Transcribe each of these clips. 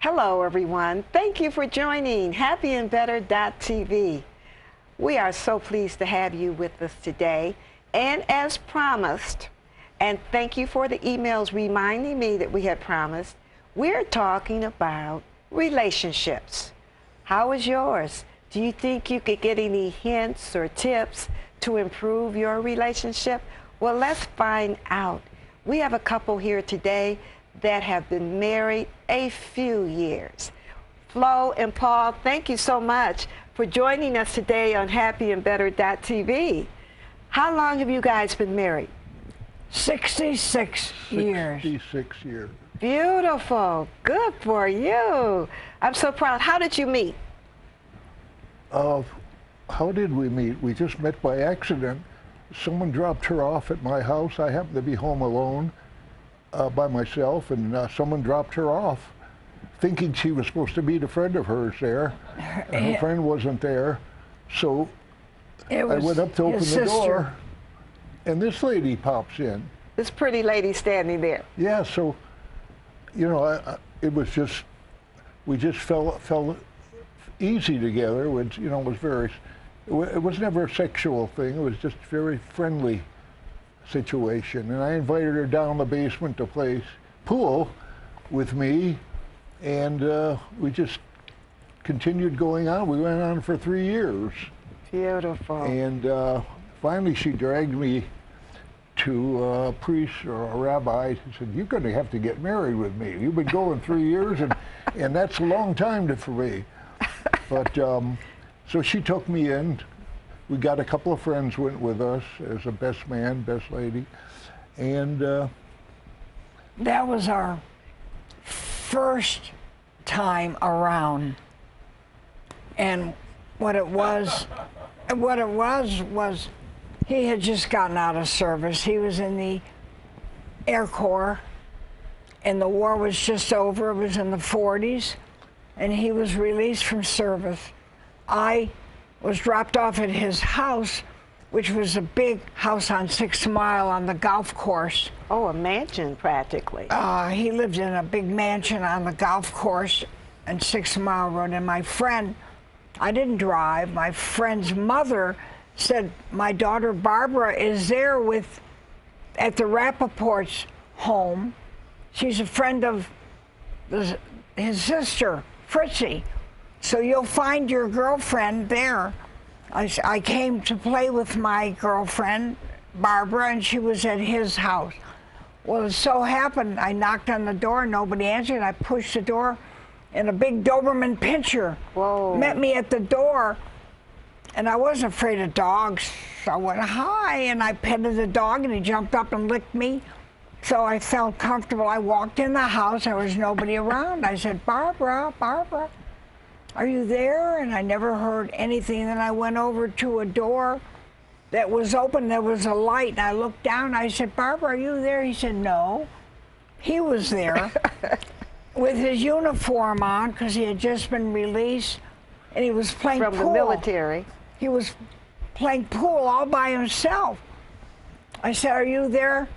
Hello, everyone. Thank you for joining Happy and Better.TV. We are so pleased to have you with us today. And as promised, and thank you for the emails reminding me that we had promised, we're talking about relationships. How is yours? Do you think you could get any hints or tips to improve your relationship? Well, let's find out. We have a couple here today that have been married a few years. Flo and Paul, thank you so much for joining us today on Happy and Better.TV. How long have you guys been married? 66 years. 66 years. Beautiful. Good for you. I'm so proud. How did you meet? How did we meet? We just met by accident. Someone dropped her off at my house. I happened to be home alone by myself, and someone dropped her off, thinking she was supposed to meet a friend of hers there. And her friend wasn't there, so I went up to open the door, and this lady pops in. This pretty lady standing there. Yeah, so, you know, it was just, we just fell easy together. Which, you know, was very, it was never a sexual thing. It was just a very friendly situation. And I invited her down the basement to play pool with me, and we just continued going on. We went on for 3 years. Beautiful. And finally she dragged me to a priest or a rabbi. He said, "You're going to have to get married with me. You've been going 3 years, and that's a long time for me." But so she took me in. We got a couple of friends went with us as a best man, best lady, and that was our first time around. And what it was he had just gotten out of service. He was in the Air Corps, and the war was just over. It was in the 40s, and he was released from service. I was dropped off at his house, which was a big house on 6 Mile on the golf course. Oh, a mansion practically. He lived in a big mansion on the golf course and 6 Mile Road. And my friend, I didn't drive, my friend's mother said, "My daughter Barbara is there at the Rappaport's home. She's a friend of his sister, Fritzy. So you'll find your girlfriend there." I came to play with my girlfriend, Barbara, and she was at his house. Well, it so happened, I knocked on the door, nobody answered. I pushed the door, and a big Doberman Pinscher met me at the door. And I wasn't afraid of dogs, so I went, "Hi," and I petted the dog, and he jumped up and licked me. So I felt comfortable. I walked in the house, there was nobody around. I said, "Barbara, Barbara, are you there?" And I never heard anything. Then I went over to a door that was open. There was a light, and I looked down. I said, "Barbara, are you there?" He said, "No." He was there with his uniform on because he had just been released, and he was playing pool. From the military. He was playing pool all by himself. I said, "Are you there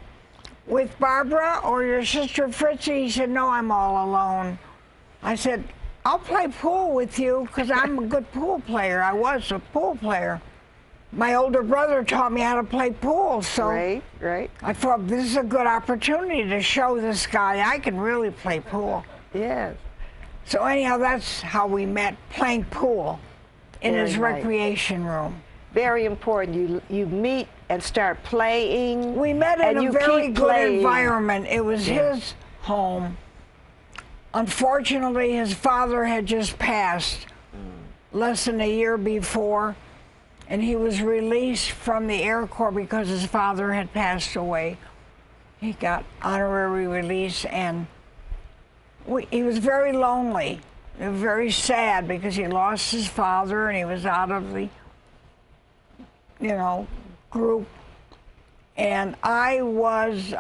with Barbara or your sister Fritzy?" He said, "No, I'm all alone." I said, "I'll play pool with you because I'm a good pool player." I was a pool player. My older brother taught me how to play pool, so right. I thought this is a good opportunity to show this guy I can really play pool. Yes. So anyhow, that's how we met, playing pool in his recreation room. Very important. You meet and start playing. We met in a very good environment. It was his home. Unfortunately, his father had just passed less than a year before, and he was released from the Air Corps because his father had passed away. He got honorary release, and he was very lonely. Very sad because he lost his father and he was out of the, you know, group. And I was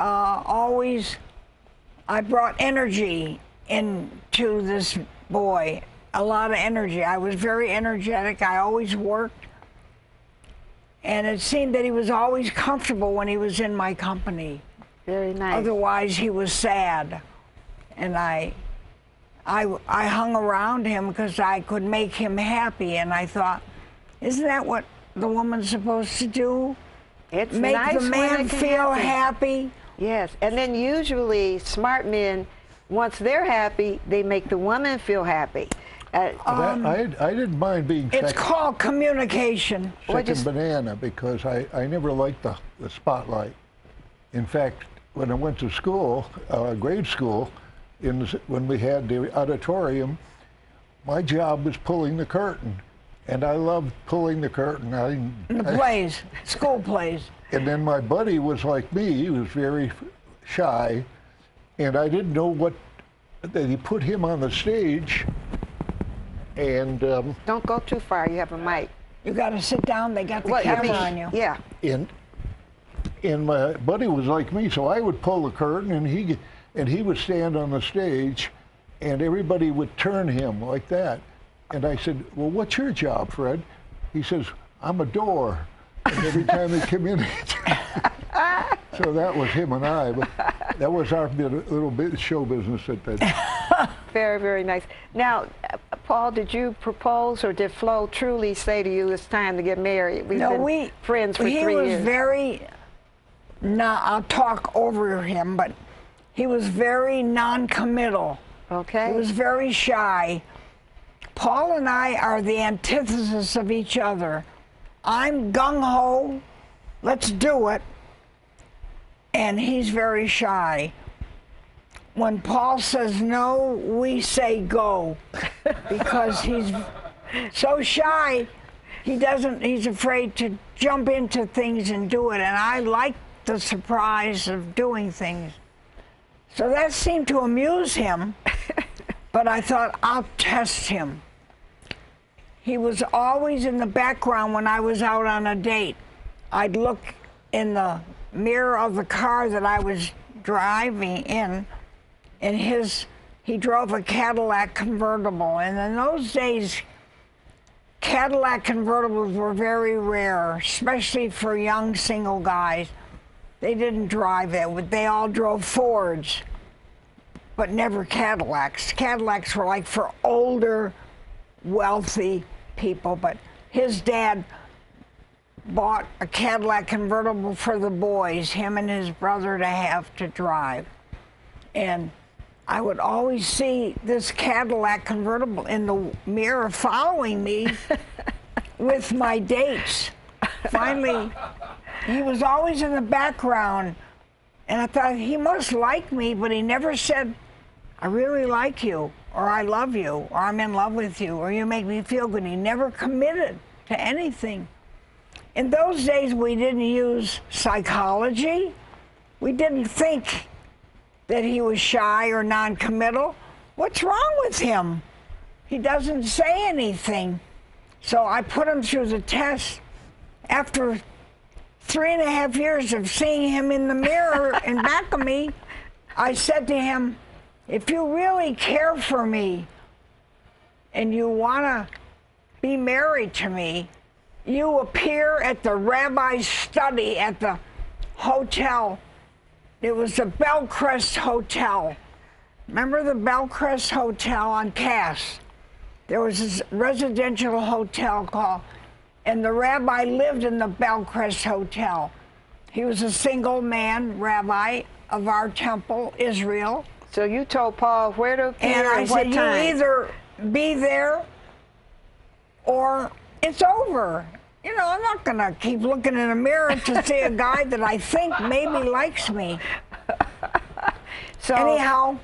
I brought energy into this boy, a lot of energy. I was very energetic. I always worked. And it seemed that he was always comfortable when he was in my company. Very nice. Otherwise, he was sad. And I I hung around him because I could make him happy, and I thought, isn't that what the woman's supposed to do? It's Make nice the when man it can feel happen. happy. Yes, and then usually smart men, once they're happy, they make the woman feel happy. I didn't mind being It's called communication. second banana because I never liked the spotlight. In fact, when I went to school, grade school, when we had the auditorium, my job was pulling the curtain. And I loved pulling the curtain. The plays, school plays. And then my buddy was like me. He was very shy. And I didn't know that he put him on the stage. And Don't go too far. You have a mic. You got to sit down. They got the Well, camera on you. Yeah. and my buddy was like me, so I would pull the curtain, and he would stand on the stage, and everybody would turn him like that. And I said, well, what's your job, Fred? He says, I'm a door. And every time they come in, so that was him and I. But that was our little bit of show business at that time. Very, very nice. Now, Paul, did you propose, or did Flo truly say to you, it's time to get married? We've been friends for 3 years. He was very, I'll talk over him, but he was very non-committal. Okay. He was very shy. Paul and I are the antithesis of each other. I'm gung-ho, let's do it, and he's very shy. When Paul says no, we say go, because he's so shy, he's afraid to jump into things and do it, and I like the surprise of doing things. So that seemed to amuse him, but I thought, I'll test him. He was always in the background when I was out on a date. I'd look in the mirror of the car that I was driving in, and he drove a Cadillac convertible. And in those days, Cadillac convertibles were very rare, especially for young single guys. They didn't drive it. They all drove Fords, but never Cadillacs. Cadillacs were like for older, wealthy people, but his dad bought a Cadillac convertible for the boys, him and his brother, to have to drive. And I would always see this Cadillac convertible in the mirror following me with my dates. Finally, he was always in the background, and I thought, he must like me, but he never said, I really like you, or I love you, or I'm in love with you, or you make me feel good. He never committed to anything. In those days, we didn't use psychology. We didn't think that he was shy or non-committal. What's wrong with him? He doesn't say anything. So I put him through the test. After 3.5 years of seeing him in the mirror in back of me, I said to him, if you really care for me and you want to be married to me, you appear at the rabbi's study at the hotel. It was the Bellcrest Hotel. Remember the Bellcrest Hotel on Cass? There was this residential hotel called, and the rabbi lived in the Bellcrest Hotel. He was a single man rabbi of our temple, Israel. So you told Paul where to appear and I what said, time? You either be there or it's over. You know, I'm not going to keep looking in a mirror to see a guy that I think maybe likes me. So anyhow,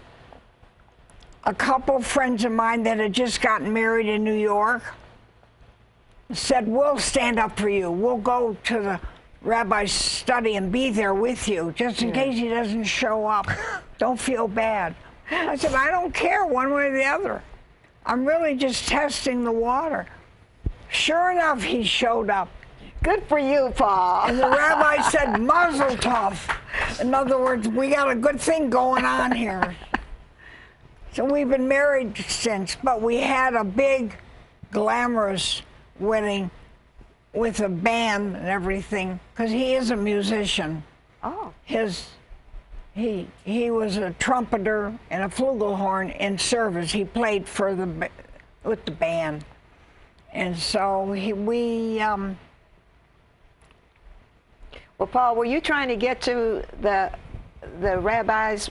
a couple friends of mine that had just gotten married in New York said, we'll stand up for you. We'll go to the rabbi's study and be there with you, just in case he doesn't show up. Don't feel bad. I said, I don't care one way or the other. I'm really just testing the water. Sure enough, he showed up. good for you, Paul. And the rabbi said, Mazel tov. In other words, we got a good thing going on here. So we've been married since, but we had a big, glamorous wedding with a band and everything, because he is a musician. Oh. His He was a trumpeter and a flugelhorn in service. He played for with the band, and so Well, Paul, were you trying to get to the rabbi's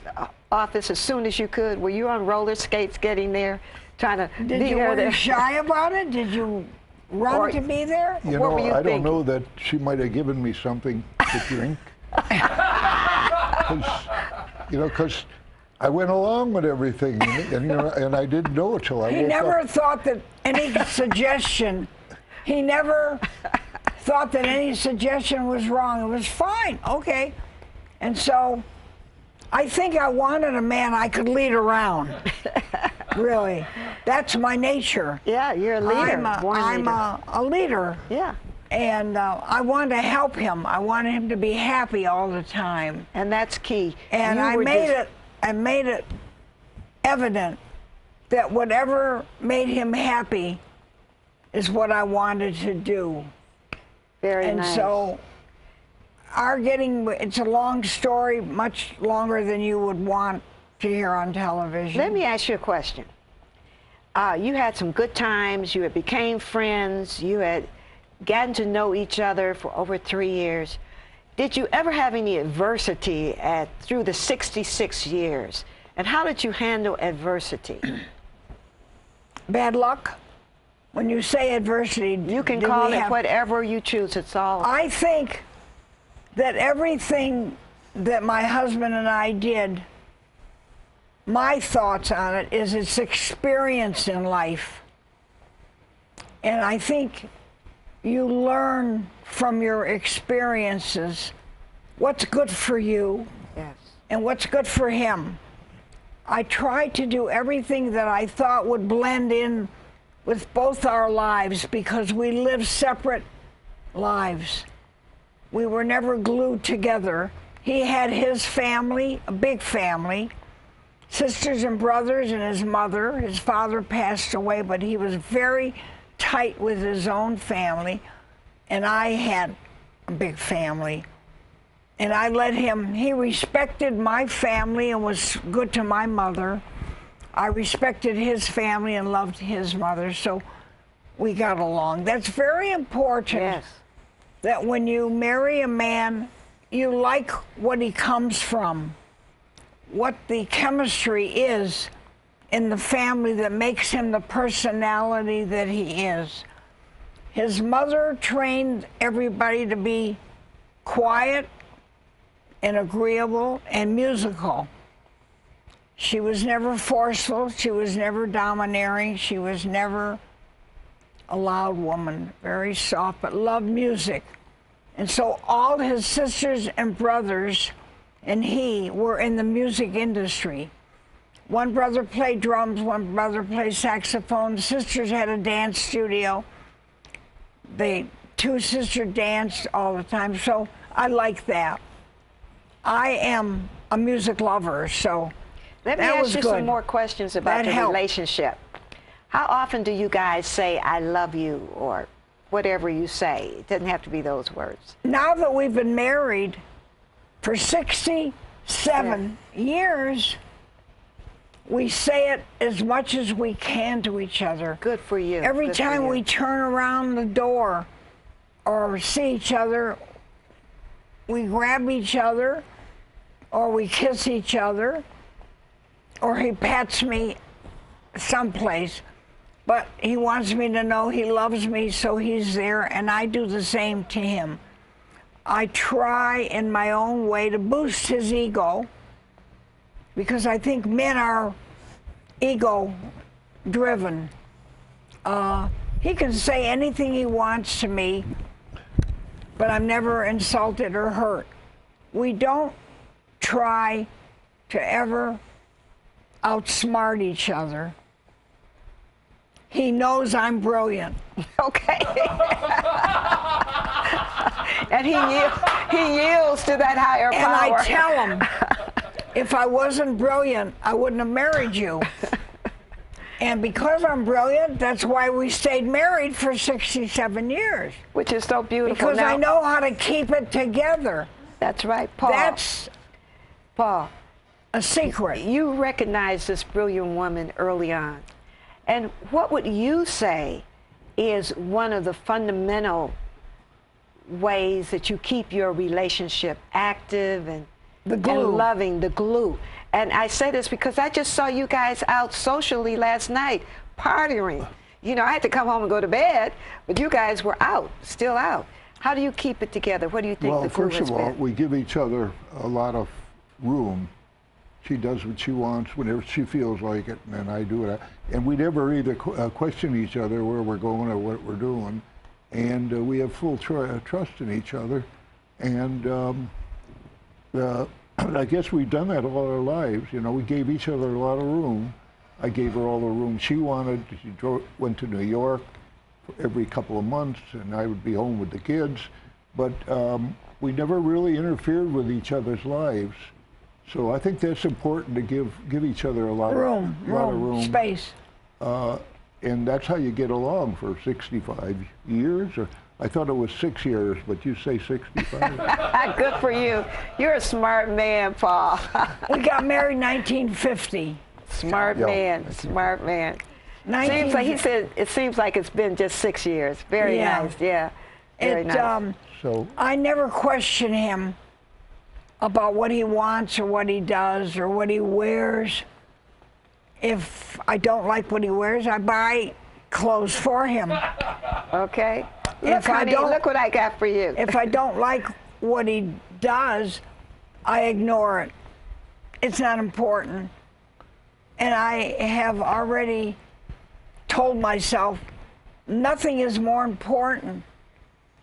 office as soon as you could? Were you on roller skates getting there, trying to were you shy about it? Did you run to be there? You What know, were you I thinking? don't know that she might have given me something to drink. Because I went along with everything, and I didn't know it till I woke up. He never thought that any suggestion. He never thought that any suggestion was wrong. It was fine, okay. And so, I think I wanted a man I could lead around. Really, that's my nature. Yeah, you're a leader. I'm a leader. Yeah. And I wanted to help him. I wanted him to be happy all the time. And that's key. And I made it evident that whatever made him happy is what I wanted to do. Very nice. And so it's a long story, much longer than you would want to hear on television. Let me ask you a question. You had some good times. You had became friends. You had gotten to know each other for over 3 years. Did you ever have any adversity through the 66 years? And how did you handle adversity? Bad luck? When you say adversity, You can call it whatever you choose. It's all. I think that everything that my husband and I did, my thoughts on it is it's experience in life. And I think you learn from your experiences what's good for you and what's good for him. I tried to do everything that I thought would blend in with both our lives because we lived separate lives. We were never glued together. He had his family, a big family, sisters and brothers and his mother. His father passed away, but he was very tight with his own family, and I had a big family. And I let him, he respected my family and was good to my mother. I respected his family and loved his mother, so we got along. That's very important. Yes. That when you marry a man, you like what he comes from, what the chemistry is in the family that makes him the personality that he is. His mother trained everybody to be quiet and agreeable and musical. She was never forceful, she was never domineering, she was never a loud woman, very soft, but loved music. And so all his sisters and brothers and he were in the music industry. One brother played drums, one brother played saxophone. Sisters had a dance studio. The two sisters danced all the time, so I like that. I am a music lover, so Let me ask you some more questions about your relationship. How often do you guys say, I love you, or whatever you say? It doesn't have to be those words. Now that we've been married for 67 years, we say it as much as we can to each other. Good for you. Every Good time we turn around the door or see each other, we grab each other, or we kiss each other, or he pats me someplace. But he wants me to know he loves me, so he's there, and I do the same to him. I try in my own way to boost his ego, because I think men are ego-driven. He can say anything he wants to me, but I'm never insulted or hurt. We don't try to ever outsmart each other. He knows I'm brilliant. Okay. And he yields to that higher power. And I tell him, if I wasn't brilliant, I wouldn't have married you. And because I'm brilliant, that's why we stayed married for 67 years. Which is so beautiful. Because I know how to keep it together. That's right, Paul. Paul, a secret. you recognized this brilliant woman early on. And what would you say is one of the fundamental ways that you keep your relationship active and loving, the glue? And I say this because I just saw you guys out socially last night, partying. You know, I had to come home and go to bed, but you guys were out, still out. How do you keep it together? What do you think the glue has been? Well, first of all, we give each other a lot of room. She does what she wants whenever she feels like it, and then I do it. And we never either question each other where we're going or what we're doing. And we have full trust in each other. And I guess we've done that all our lives. You know, we gave each other a lot of room. I gave her all the room she wanted. She went to New York every couple of months, and I would be home with the kids. But we never really interfered with each other's lives. So I think that's important to give each other a lot of room, space. And that's how you get along for 65 years. Or I thought it was 6 years, but you say 65. Good for you. You're a smart man, Paul. We got married in 1950. Smart man, smart man. Seems like he said it seems like it's been just 6 years. Very nice, yeah. Very nice. So I never question him about what he wants or what he does or what he wears. If I don't like what he wears, I buy clothes for him. Okay. Look, honey, look what I got for you. If I don't like what he does, I ignore it. It's not important. And I have already told myself nothing is more important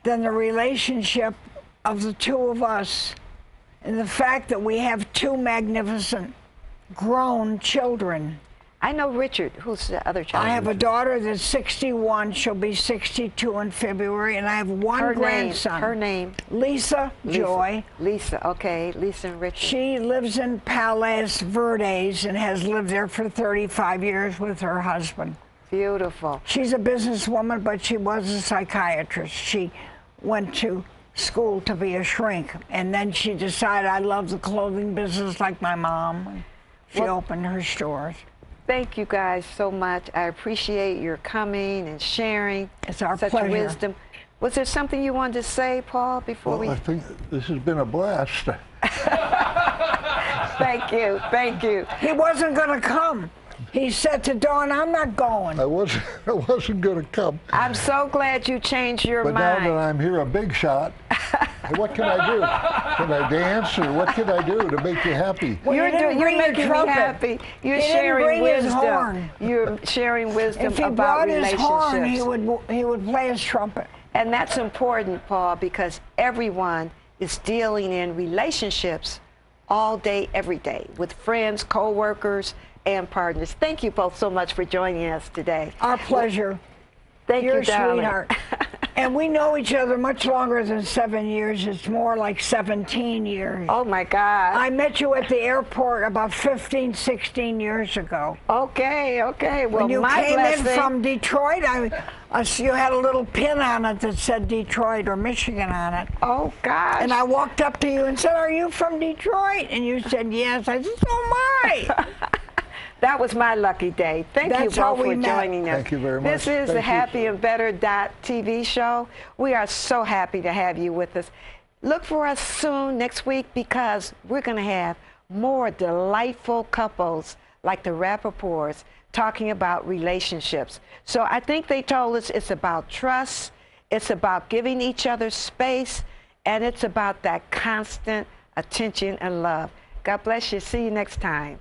than the relationship of the two of us and the fact that we have two magnificent grown children. I know Richard, who's the other child. I have a daughter that's 61. She'll be 62 in February, and I have one grandson. Her name? Lisa Joy. Lisa, okay. Lisa and Richard. She lives in Palos Verdes and has lived there for 35 years with her husband. Beautiful. She's a businesswoman, but she was a psychiatrist. She went to school to be a shrink, and then she decided, I love the clothing business like my mom. She opened her stores. Thank you guys so much. I appreciate your coming and sharing. It's our such pleasure. Wisdom. Was there something you wanted to say, Paul, before we... I think this has been a blast. Thank you, thank you. He wasn't going to come. He said to Dawn, I'm not going. I wasn't going to come. I'm so glad you changed your mind. But now that I'm here, a big shot, what can I do? Can I dance, or what can I do to make you happy? Well, you're making me happy. You're sharing wisdom. You're sharing wisdom about relationships. If he brought his horn, he would play his trumpet. And that's important, Paul, because everyone is dealing in relationships all day, every day, with friends, co-workers, and partners. Thank you both so much for joining us today. Our pleasure. Thank you, darling. Sweetheart. And we know each other much longer than 7 years. It's more like 17 years. Oh, my God. I met you at the airport about 15, 16 years ago. Okay, okay. Well, when you my came blessing... in from Detroit, you had a little pin on it that said Detroit or Michigan on it. Oh, gosh. And I walked up to you and said, are you from Detroit? And you said, yes. I said, so am I. That was my lucky day. Thank you both for joining us. Thank you very much. This is the Happy and Better.TV show. We are so happy to have you with us. Look for us soon next week, because we're going to have more delightful couples like the Rappaports talking about relationships. So I think they told us it's about trust, it's about giving each other space, and it's about that constant attention and love. God bless you. See you next time.